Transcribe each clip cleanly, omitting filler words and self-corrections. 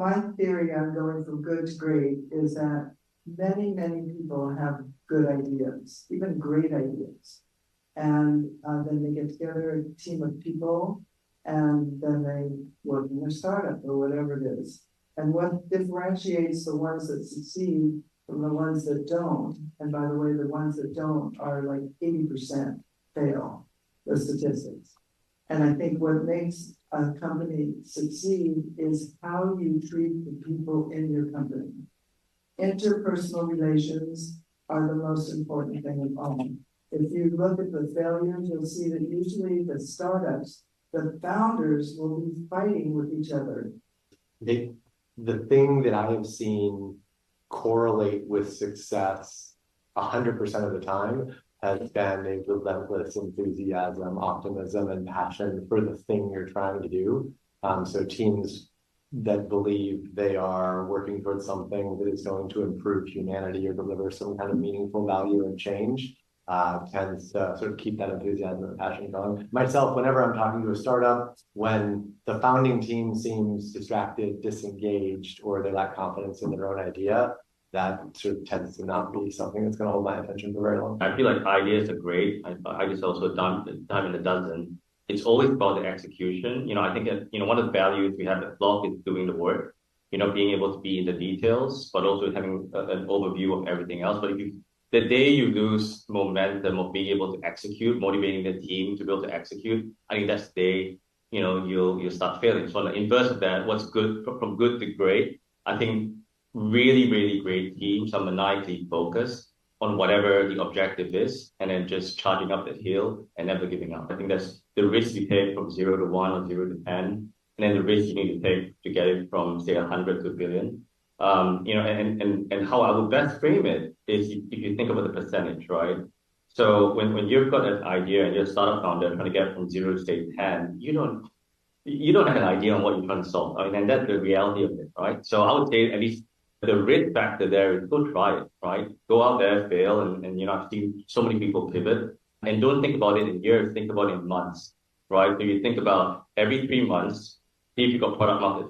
my theory on going from good to great is that many, many people have good ideas, even great ideas. And then they get together, a team of people, and then they work in their startup or whatever it is. And what differentiates the ones that succeed from the ones that don't, and by the way, the ones that don't are like 80% fail, the statistics. And I think what makes a company succeed is how you treat the people in your company. Interpersonal relations are the most important thing of all. If you look at the failures, you'll see that usually the startups, the founders will be fighting with each other. The thing that I have seen correlate with success 100% of the time has been a relentless enthusiasm, optimism, and passion for the thing you're trying to do. So teams that believe they are working towards something that is going to improve humanity or deliver some kind of meaningful value and change tends to sort of keep that enthusiasm and passion going. Myself, whenever I'm talking to a startup, when the founding team seems distracted, disengaged, or they lack confidence in their own idea, that sort of tends to not be something that's going to hold my attention for very long. I feel like ideas are great. I just also dime in a dozen. It's always about the execution. I think that, one of the values we have at Flock is doing the work, being able to be in the details, but also having an overview of everything else. But the day you lose momentum of being able to execute, motivating the team to be able to execute, I think that's the day, you'll start failing. So on the inverse of that, what's good from good to great, I think really, really great teams are maniacally focused on whatever the objective is, and then just charging up that hill and never giving up. I think that's the risk you take from 0 to 1 or 0 to 10, and then the risk you need to take to get it from, say, 100 to 1 billion. And how I would best frame it is if you think about the percentage, right? So when you've got an idea and you're a startup founder trying to get from 0 to say 10, you don't have an idea on what you're trying to solve. And that's the reality of it, right? So I would say at least the risk factor there is go try it, right? Go out there, fail, and I've seen so many people pivot. And don't think about it in years, think about it in months, right? So you think about every 3 months, see if you've got product market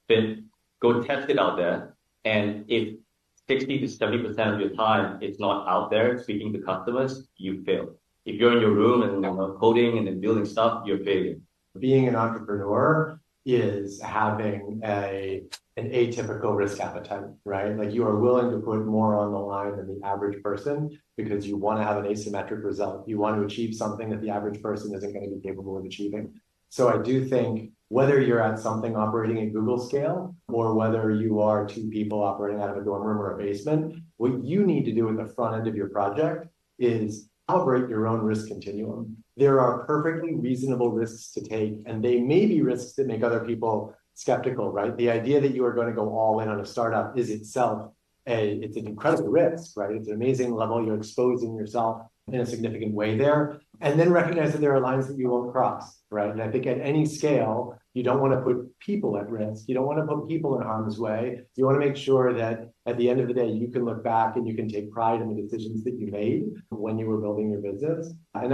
fit, go test it out there. And if 60 to 70% of your time it's not out there speaking to customers, you fail. If you're in your room and coding and then building stuff, you're failing. Being an entrepreneur is having an atypical risk appetite, right? Like you are willing to put more on the line than the average person because you want to have an asymmetric result. You want to achieve something that the average person isn't going to be capable of achieving. So I do think whether you're at something operating at Google scale or whether you are 2 people operating out of a dorm room or a basement, what you need to do at the front end of your project is calibrate your own risk continuum. There are perfectly reasonable risks to take, and they may be risks that make other people skeptical, right? The idea that you are going to go all in on a startup is itself it's an incredible risk, right? It's an amazing level. You're exposing yourself in a significant way there. And then recognize that there are lines that you won't cross, right? And I think at any scale, you don't want to put people at risk. You don't want to put people in harm's way. You want to make sure that at the end of the day, you can look back and you can take pride in the decisions that you made when you were building your business. And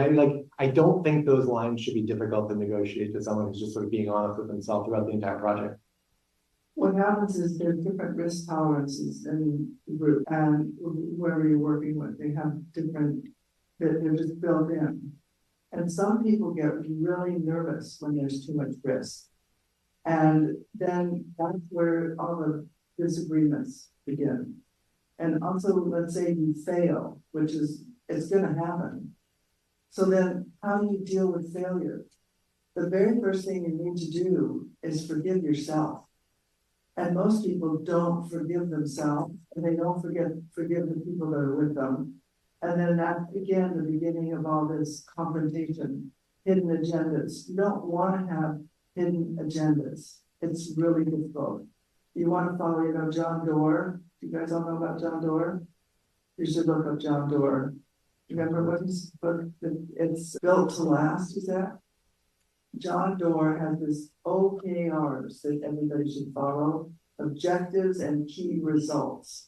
I don't think those lines should be difficult to negotiate to someone who's just sort of being honest with themselves throughout the entire project. What happens is there are different risk tolerances in the group, and whoever you're working with, they have different, they're just built in. And some people get really nervous when there's too much risk. And then that's where all the disagreements begin. And also, let's say you fail, which is, it's going to happen. So then how do you deal with failure? The very first thing you need to do is forgive yourself. And most people don't forgive themselves, and they don't forgive the people that are with them. And then that's, again, the beginning of all this confrontation, hidden agendas. You don't want to have hidden agendas. It's really difficult. You want to follow, John Doerr. Do you guys all know about John Doerr? You should look up John Doerr. Remember what his book, it's Built to Last, is that? John Doerr has this OKRs that everybody should follow, objectives and key results.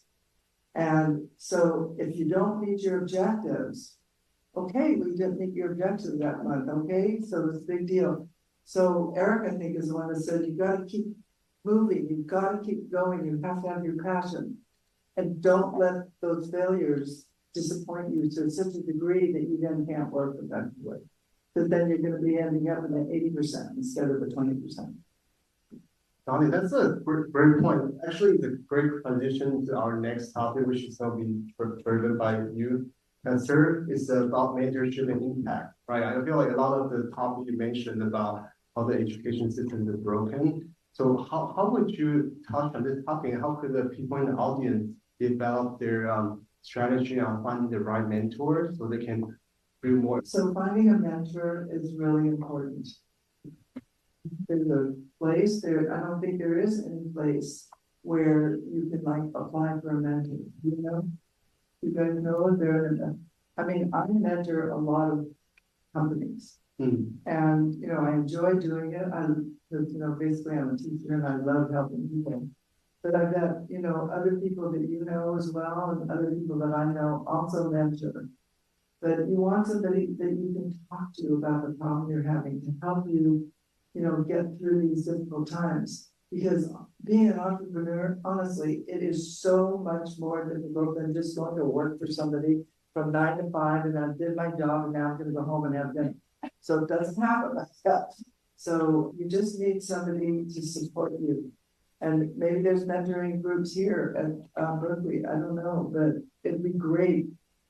And so if you don't meet your objectives, okay, we didn't meet your objectives that month, okay? So it's a big deal. So Eric, I think, is the one that said you got to keep moving, you've got to keep going, you have to have your passion. And don't let those failures disappoint you to such a degree that you then can't work effectively. Because then you're going to be ending up in the 80% instead of the 20%. Donnie, that's a great point. Actually, it's a great transition to our next topic, which is going to be driven by you. And third is about mentorship and impact, right? I feel like a lot of the topic you mentioned about how the education system is broken. So how would you touch on this topic? How could the people in the audience develop their strategy on finding the right mentor so they can do more? So finding a mentor is really important. There's a place there, I don't think there is any place where you can like apply for a mentor, you know? You guys know if they're I mean, I mentor a lot of companies. And, you know, I enjoy doing it. You know, basically I'm a teacher and I love helping people. But I've got, you know, other people that you know as well and other people that I know also mentor. But you want somebody that you can talk to about the problem you're having to help you, you know, get through these difficult times. Because being an entrepreneur, honestly, it is so much more difficult than just going to work for somebody from 9 to 5 and I did my job and now I'm going to go home and have dinner. So it doesn't happen like that. So you just need somebody to support you. And maybe there's mentoring groups here at Berkeley, I don't know, but it'd be great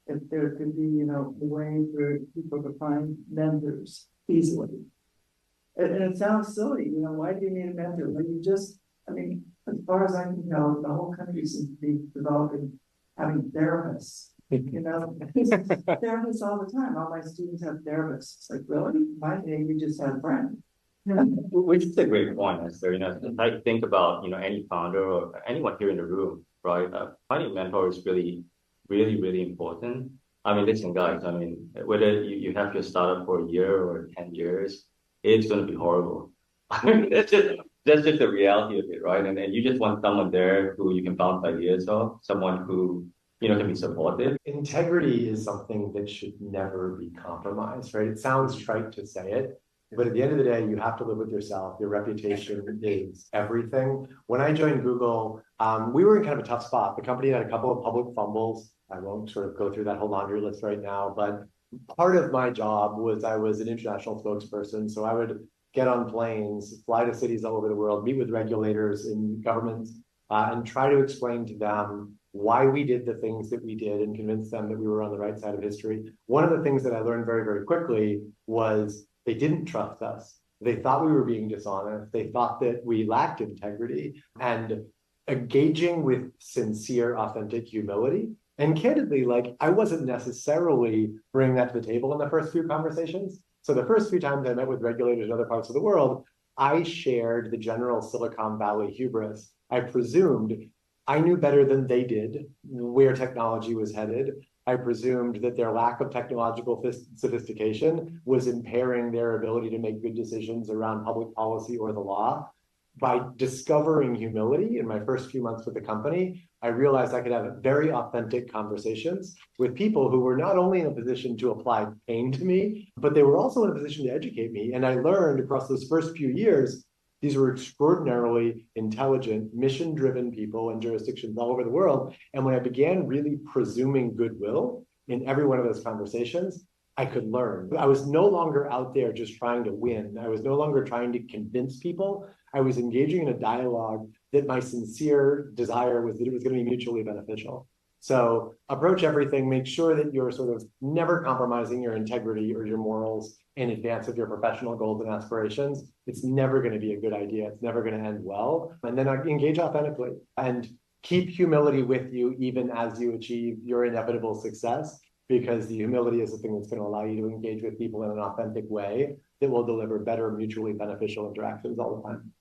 if there could be, you know, a way for people to find mentors easily. And it sounds silly, you know, why do you need a mentor? Well, you just, I mean, as far as I can tell, the whole country seems to be developing, having therapists. You know, therapists all the time. All my students have therapists. It's like, really? My day, we just had a friend. Which is a great point, Esther. You know, I think about, you know, any founder or anyone here in the room, right? Finding a mentor is really, really, really important. I mean, listen, guys, I mean, whether you have your startup for a year or 10 years, it's going to be horrible. I mean, that's just the reality of it, right? And you just want someone there who you can bounce ideas off, someone who, you know, can be supportive. Integrity is something that should never be compromised, right? It sounds trite to say it, but at the end of the day, you have to live with yourself. Your reputation is everything. When I joined Google, we were in kind of a tough spot. The company had a couple of public fumbles. I won't sort of go through that whole laundry list right now, but part of my job was I was an international spokesperson. So I would get on planes, fly to cities all over the world, meet with regulators in governments, and try to explain to them why we did the things that we did and convince them that we were on the right side of history. One of the things that I learned very, very quickly was they didn't trust us. They thought we were being dishonest. They thought that we lacked integrity. And engaging with sincere, authentic humility. And candidly, like, I wasn't necessarily bringing that to the table in the first few conversations. So the first few times I met with regulators in other parts of the world, I shared the general Silicon Valley hubris. I presumed I knew better than they did where technology was headed. I presumed that their lack of technological sophistication was impairing their ability to make good decisions around public policy or the law. By discovering humility in my first few months with the company, I realized I could have very authentic conversations with people who were not only in a position to apply pain to me, but they were also in a position to educate me. And I learned across those first few years, these were extraordinarily intelligent, mission-driven people in jurisdictions all over the world. And when I began really presuming goodwill in every one of those conversations, I could learn. I was no longer out there just trying to win. I was no longer trying to convince people. I was engaging in a dialogue that my sincere desire was that it was going to be mutually beneficial. So approach everything, make sure that you're sort of never compromising your integrity or your morals in advance of your professional goals and aspirations. It's never going to be a good idea. It's never going to end well. And then engage authentically and keep humility with you even as you achieve your inevitable success, because the humility is the thing that's going to allow you to engage with people in an authentic way that will deliver better mutually beneficial interactions all the time.